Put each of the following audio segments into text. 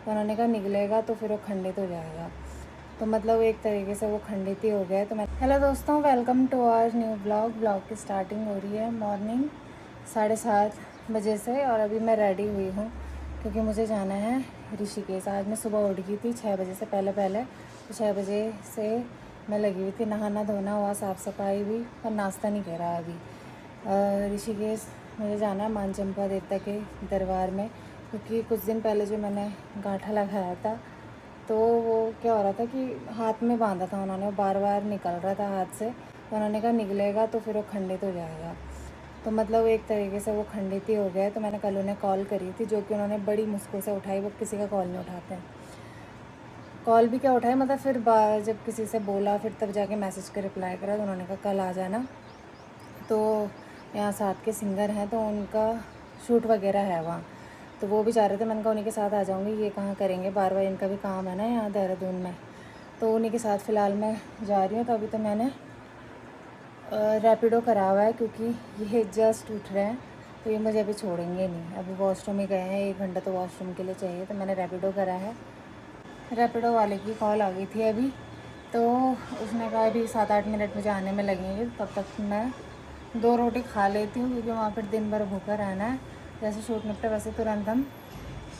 तो उन्होंने कहा निकलेगा तो फिर वो खंडित हो जाएगा। तो मतलब एक तरीके से वो खंडित ही हो गया है। तो मैं हेलो दोस्तों, welcome to our new blog की स्टार्टिंग हो रही है मॉर्निंग 7:30 बजे से। और अभी मैं रेडी हुई हूँ क्योंकि मुझे जाना है ऋषिकेश। आज मैं सुबह उठ गई थी 6 बजे से पहले तो 6 बजे से मैं लगी हुई थी, नहाना धोना हुआ, साफ़ सफाई भी, पर नाश्ता नहीं करा अभी। ऋषिकेश मुझे जाना है मानचंपा देवता के दरबार में, क्योंकि कुछ दिन पहले जो मैंने गांठा लगाया था तो वो क्या हो रहा था कि हाथ में बांधा था उन्होंने, वो बार बार निकल रहा था हाथ से। तो उन्होंने कहा निकलेगा तो फिर वो खंडित हो जाएगा। तो मतलब एक तरीके से वो खंडित ही हो गया है। तो मैंने कल उन्हें कॉल करी थी, जो कि उन्होंने बड़ी मुश्किल से उठाई। वो किसी का कॉल नहीं उठाते हैं, कॉल भी क्या उठाए, मतलब फिर जब किसी से बोला फिर तब जाके मैसेज के रिप्लाई करा। तो उन्होंने कहा कल आ जाना। तो यहाँ साथ के सिंगर हैं तो उनका शूट वगैरह है वहाँ, तो वो भी चाह रहे थे। मैंने कहा उन्हीं के साथ आ जाऊँगी, ये कहाँ करेंगे, बार बार इनका भी काम है ना यहाँ देहरादून में। तो उन्हीं के साथ फ़िलहाल मैं जा रही हूँ। तो अभी तो मैंने रैपिडो करा हुआ है, क्योंकि ये जस्ट उठ रहे हैं तो ये मुझे अभी छोड़ेंगे नहीं। अभी वॉशरूम ही गए हैं, 1 घंटा तो वॉशरूम के लिए चाहिए। तो मैंने रैपिडो करा है। रैपिडो वाले की कॉल आ गई थी अभी, तो उसने कहा अभी 7-8 मिनट मुझे आने में लगेंगे, तब तक मैं 2 रोटी खा लेती हूँ, क्योंकि वहाँ पर दिन भर भूखा रहना है। जैसे शूट निपटा वैसे तुरंत हम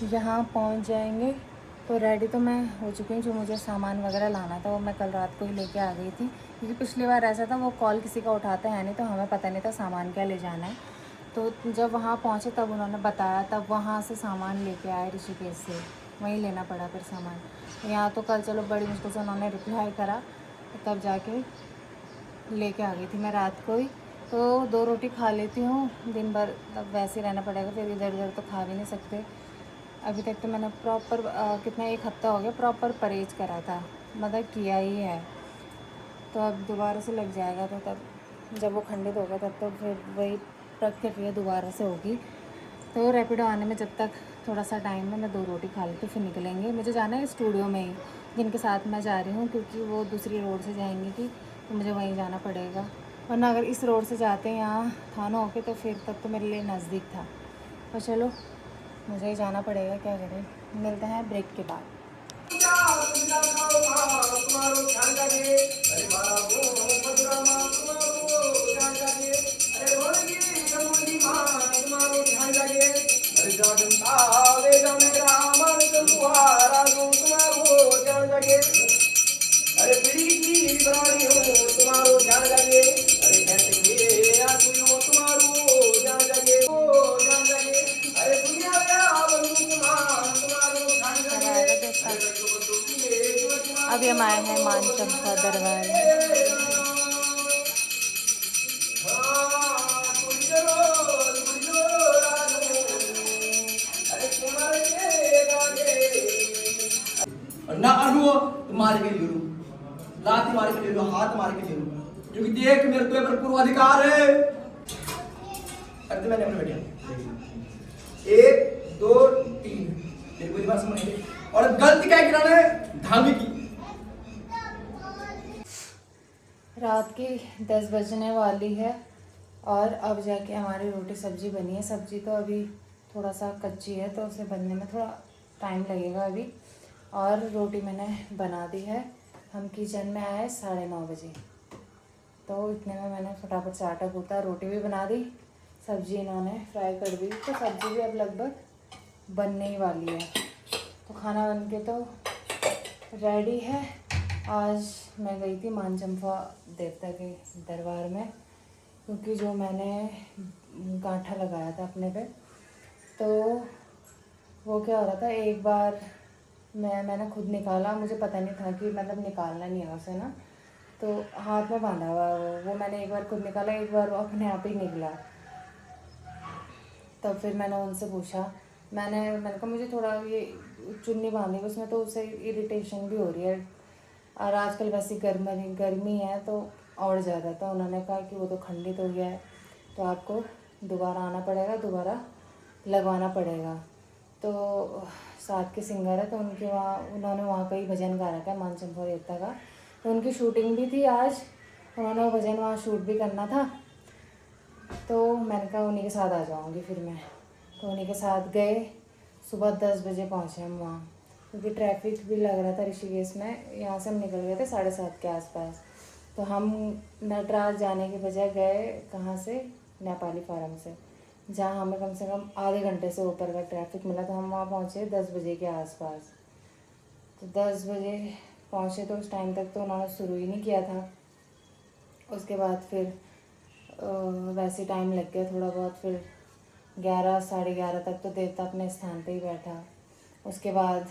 यहाँ पहुँच जाएंगे। तो रेडी तो मैं हो चुकी हूँ। जो मुझे सामान वगैरह लाना था वो मैं कल रात को ही लेके आ गई थी, क्योंकि पिछली बार ऐसा था वो कॉल किसी का उठाते हैं नहीं, तो हमें पता नहीं था सामान क्या ले जाना है। तो जब वहाँ पहुँचे तब उन्होंने बताया, तब वहाँ से सामान लेके आए ऋषिकेश से, वहीं लेना पड़ा फिर सामान। यहाँ तो कल चलो बड़ी मुश्किल से उन्होंने रिप्लाई करा, तब जाके लेके आ गई थी मैं रात को ही। तो 2 रोटी खा लेती हूँ दिन भर, तब वैसे ही रहना पड़ेगा, फिर इधर उधर तो खा भी नहीं सकते। अभी तक तो मैंने प्रॉपर कितना 1 हफ्ता हो गया प्रॉपर परहेज करा था, मतलब किया ही है। तो अब दोबारा से लग जाएगा, तो तब जब वो खंडित होगा तब तो फिर वही प्रक्रिया दोबारा से होगी। तो रैपिडो आने में जब तक थोड़ा सा टाइम है, मैं 2 रोटी खा लेती फिर निकलेंगे। मुझे जाना है स्टूडियो में ही, जिनके साथ मैं जा रही हूँ, क्योंकि वो दूसरी रोड से जाएंगी कि तो मुझे वहीं जाना पड़ेगा। वरना अगर इस रोड से जाते हैं यहाँ थाना होके तो फिर तब तो मेरे लिए नज़दीक था। पर चलो मुझे ही जाना पड़ेगा, क्या करें। मिलते हैं ब्रेक के बाद। अरे पीड़ी की प्राणी हो तुम्हारो ध्यान लगे, अरे कहते हो तुम्हारो ध्यान लगे, ध्यान लगे, अरे दुनिया तुम्हारो ध्यान लगे। अभी हम आए हैं मानचंपा दरबार में। ना अनु तो मार के ले लो, लात मार के ले लो, हाथ मार के ले लो, क्योंकि देख मेरे पे पूरा अधिकार है। अरे मैंने अपने बैठा 1 2 3 मेरी पूरी बात समझ गए। और गलती क्या गिराना है, धामी की। रात की 10 बजने वाली है और अब जाके हमारी रोटी सब्जी बनी है। सब्जी तो अभी थोड़ा सा कच्ची है, तो उसे बनने में थोड़ा टाइम लगेगा अभी। और रोटी मैंने बना दी है। हम किचन में आए 9:30 बजे, तो इतने में मैंने फटाफट से आटा गूँथा, रोटी भी बना दी, सब्जी इन्होंने फ्राई कर दी। तो सब्जी भी अब लगभग बनने ही वाली है। तो खाना बन के तो रेडी है। आज मैं गई थी मानचंपा देवता के दरबार में, क्योंकि जो मैंने गांठा लगाया था अपने पे, तो वो क्या हो रहा था, एक बार मैंने खुद निकाला, मुझे पता नहीं था कि मतलब निकालना नहीं है उसे ना, तो हाथ में बांधा हुआ वो मैंने एक बार खुद निकाला, एक बार वो अपने आप ही निकला। तब फिर मैंने उनसे पूछा, मैंने कहा मुझे थोड़ा ये चुन्नी बांधी उसमें, तो उससे इरिटेशन भी हो रही है, और आजकल वैसे गर्मी है तो और ज़्यादा। तो उन्होंने कहा कि वो तो खंडित हो गया है, तो आपको दोबारा आना पड़ेगा, दोबारा लगवाना पड़ेगा। तो साथ के सिंगर है तो उनके वहाँ उन्होंने वहाँ का ही भजन गा रखा है मानचंपा देवता का, तो उनकी शूटिंग भी थी आज, उन्होंने वो भजन वहाँ शूट भी करना था। तो मैंने कहा उन्हीं के साथ आ जाऊँगी फिर मैं। तो उन्हीं के साथ गए, सुबह 10 बजे पहुँचे हम वहाँ। क्योंकि ट्रैफिक भी लग रहा था ऋषिकेश में। यहाँ से हम निकल गए थे 7:30 के आसपास। तो हम नटराज जाने के बजाय गए कहाँ से, नेपाली फार्म से, जहाँ हमें कम से कम आधे घंटे से ऊपर का ट्रैफिक मिला। तो हम वहाँ पहुँचे 10 बजे के आसपास। तो 10 बजे पहुँचे तो उस टाइम तक तो उन्होंने शुरू ही नहीं किया था। उसके बाद फिर वैसे टाइम लग गया थोड़ा बहुत। फिर 11 साढ़े 11 तक तो देवता अपने स्थान पे ही बैठा। उसके बाद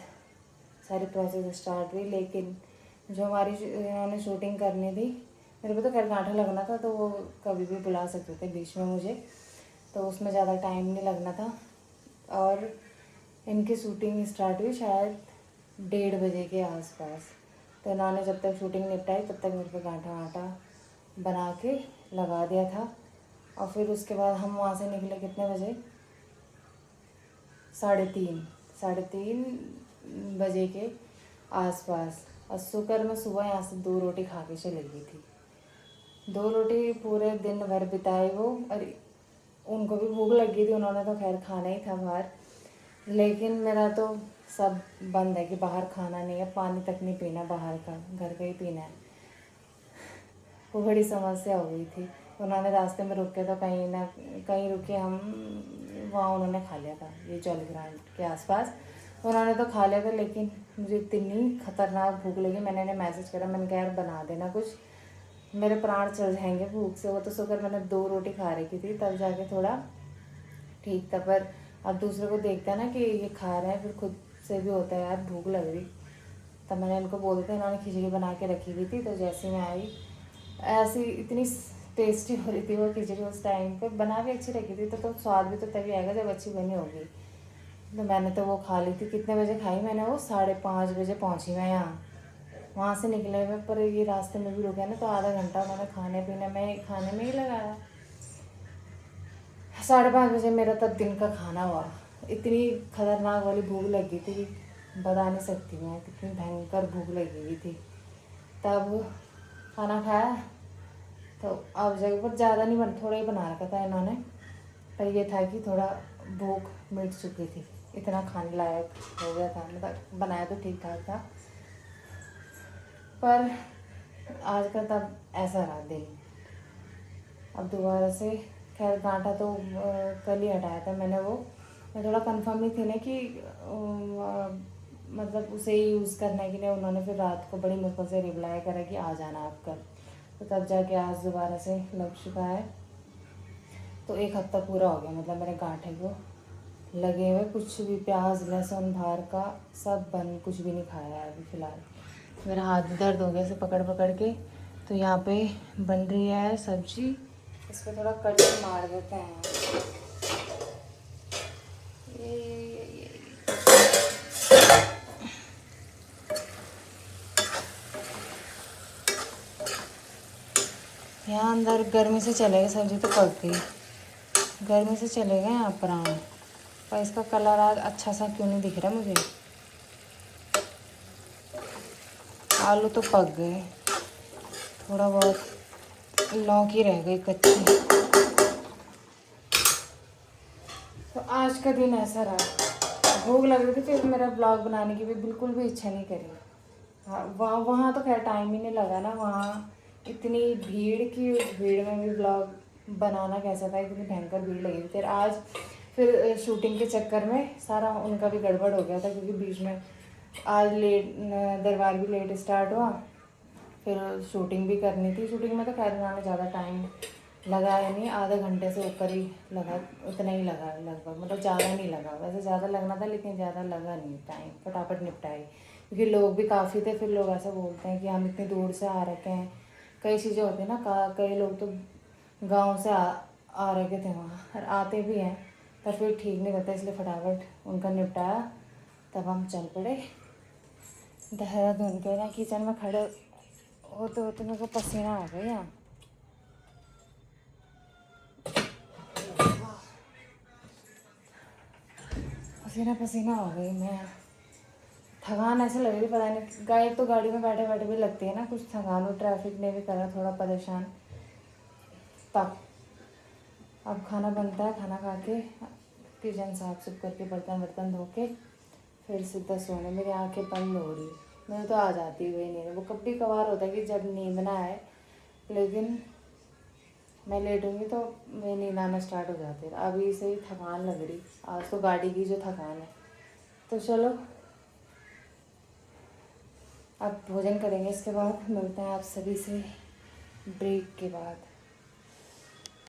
सारी प्रोसेस स्टार्ट हुई। लेकिन जो हमारी उन्होंने शूटिंग करनी थी, मेरे को तो खैर गांठा लगना था, तो वो कभी भी बुला सकते थे बीच में मुझे, तो उसमें ज़्यादा टाइम नहीं लगना था। और इनकी शूटिंग स्टार्ट हुई शायद 1:30 बजे के आसपास। तो इन्होंने जब तक शूटिंग निपटाई तब तक मेरे को गांठा वाँठा बना के लगा दिया था। और फिर उसके बाद हम वहाँ से निकले कितने बजे, 3:30 के आसपास। और शुक्र मैं सुबह यहाँ से 2 रोटी खा के चली गई थी। 2 रोटी पूरे दिन भर बिताई वो। और उनको भी भूख लगी थी, उन्होंने तो खैर खाना ही था बाहर। लेकिन मेरा तो सब बंद है कि बाहर खाना नहीं है, पानी तक नहीं पीना बाहर का, घर का ही पीना है। वो बड़ी समस्या हो गई थी। उन्होंने रास्ते में रुके तो कहीं ना कहीं रुके हम, वहाँ उन्होंने खा लिया था ये जॉली ग्रांट के आसपास। उन्होंने तो खा लिया था, लेकिन मुझे इतनी खतरनाक भूख लगी। मैंने इन्हें मैसेज करा, मैंने कहा यार बना देना कुछ, मेरे प्राण चल जाएंगे भूख से। वो तो शुक्र मैंने 2 रोटी खा रखी थी, तब जाके थोड़ा ठीक था। पर अब दूसरे को देखता है ना कि ये खा रहे हैं, फिर खुद से भी होता है यार भूख लग रही। तब मैंने इनको बोल दिया, इन्होंने खिचड़ी बना के रखी हुई थी। तो जैसे मैं आई, ऐसी इतनी टेस्टी हो रही थी वो खिचड़ी उस टाइम पे, बना भी अच्छी रखी थी। तो स्वाद भी तो तभी आएगा जब अच्छी बनी होगी। तो मैंने तो वो खा ली थी। कितने बजे खाई मैंने वो, 5:30 बजे पहुंची मैं यहाँ। वहाँ से निकले हुए, पर ये रास्ते में भी रुके ना, तो आधा घंटा उन्होंने खाने में ही लगाया। 5:30 बजे मेरा तब दिन का खाना हुआ। इतनी खतरनाक वाली भूख लगी थी, बता नहीं सकती मैं, कितनी भयंकर भूख लगी हुई थी। तब खाना खाया तो अब जगह पर ज़्यादा नहीं बन, थोड़ा ही बना रखा था इन्होंने। पर ये था कि थोड़ा भूख मिट चुकी थी, इतना खाने लायक हो गया था। मतलब बनाया तो ठीक ठाक था, पर आज का तब ऐसा रहा दिन। अब दोबारा से खैर गांठा तो कल ही हटाया था मैंने वो। मैं थोड़ा कंफर्म नहीं थी ना कि मतलब उसे ही यूज़ करना है कि नहीं। उन्होंने फिर रात को बड़ी मुश्किल से रिप्लाई करा कि आ जाना आप कल। तो तब जाके आज दोबारा से लग चुका है। तो 1 हफ्ता पूरा हो गया मतलब मेरे गांठे को लगे हुए। कुछ भी प्याज लहसुन बाहर का सब बंद, कुछ भी नहीं खाया है अभी फ़िलहाल। मेरा हाथ दर्द हो गया इसे पकड़ पकड़ के। तो यहाँ पे बन रही है सब्जी, इस पर थोड़ा कट मार देते हैं। ये यहाँ अंदर गर्मी से चले गए, सब्जी तो पक गई, गर्मी से चले गए यहाँ प्राण। पर इसका कलर आज अच्छा सा क्यों नहीं दिख रहा मुझे। आलू तो पक गए, थोड़ा बहुत लौकी रह गई कच्ची। तो आज का दिन ऐसा रहा। भूख लग रही थी, फिर मेरा ब्लॉग बनाने की भी बिल्कुल भी इच्छा नहीं करी। हाँ, वहाँ तो खैर टाइम ही नहीं लगा ना। वहाँ इतनी भीड़ की, उस भीड़ में भी ब्लॉग बनाना कैसा था, इतनी भयंकर भीड़ लगी थी। फिर शूटिंग के चक्कर में सारा उनका भी गड़बड़ हो गया था, क्योंकि बीच में आज लेट दरबार भी लेट स्टार्ट हुआ। फिर शूटिंग भी करनी थी। शूटिंग में तो खैर उन्होंने ज़्यादा टाइम लगाया नहीं, आधे घंटे से ऊपर ही लगा, उतना ही लगा लगभग। मतलब ज़्यादा नहीं लगा, वैसे ज़्यादा लगना था लेकिन ज़्यादा लगा नहीं, टाइम फटाफट निपटाई। क्योंकि लोग भी काफ़ी थे। फिर लोग ऐसा बोलते हैं कि हम इतनी दूर से आ रखे हैं, कई चीज़ें होती हैं ना। कई लोग तो गाँव से आ रखे थे वहाँ, और आते भी हैं, पर फिर ठीक नहीं रहता, इसलिए फटाफट उनका निपटाया। तब हम चल पड़े देहरादून के। ना किचन में खड़े होते होते मेरे को पसीना आ गया। पसीना पसीना हो गई मैं। थकान ऐसे लग रही, पता नहीं, गाड़ी तो गाड़ी में बैठे बैठे भी लगती है ना कुछ थकान। और ट्रैफिक ने भी करा थोड़ा परेशान। तब अब खाना बनता है, खाना खा के किचन साफ सुफ करके बर्तन वर्तन धो के फिर सीधा सोने, मेरी आंखें बंद हो रही, मेरे तो आ जाती हुई नींद। वो कभी कभार होता है कि जब नींद ना आए, लेकिन मैं लेटूंगी तो मेरी नींद आना स्टार्ट हो जाती है। अभी से ही थकान लग रही, आज तो गाड़ी की जो थकान है। तो चलो अब भोजन करेंगे, इसके बाद मिलते हैं आप सभी से ब्रेक के बाद।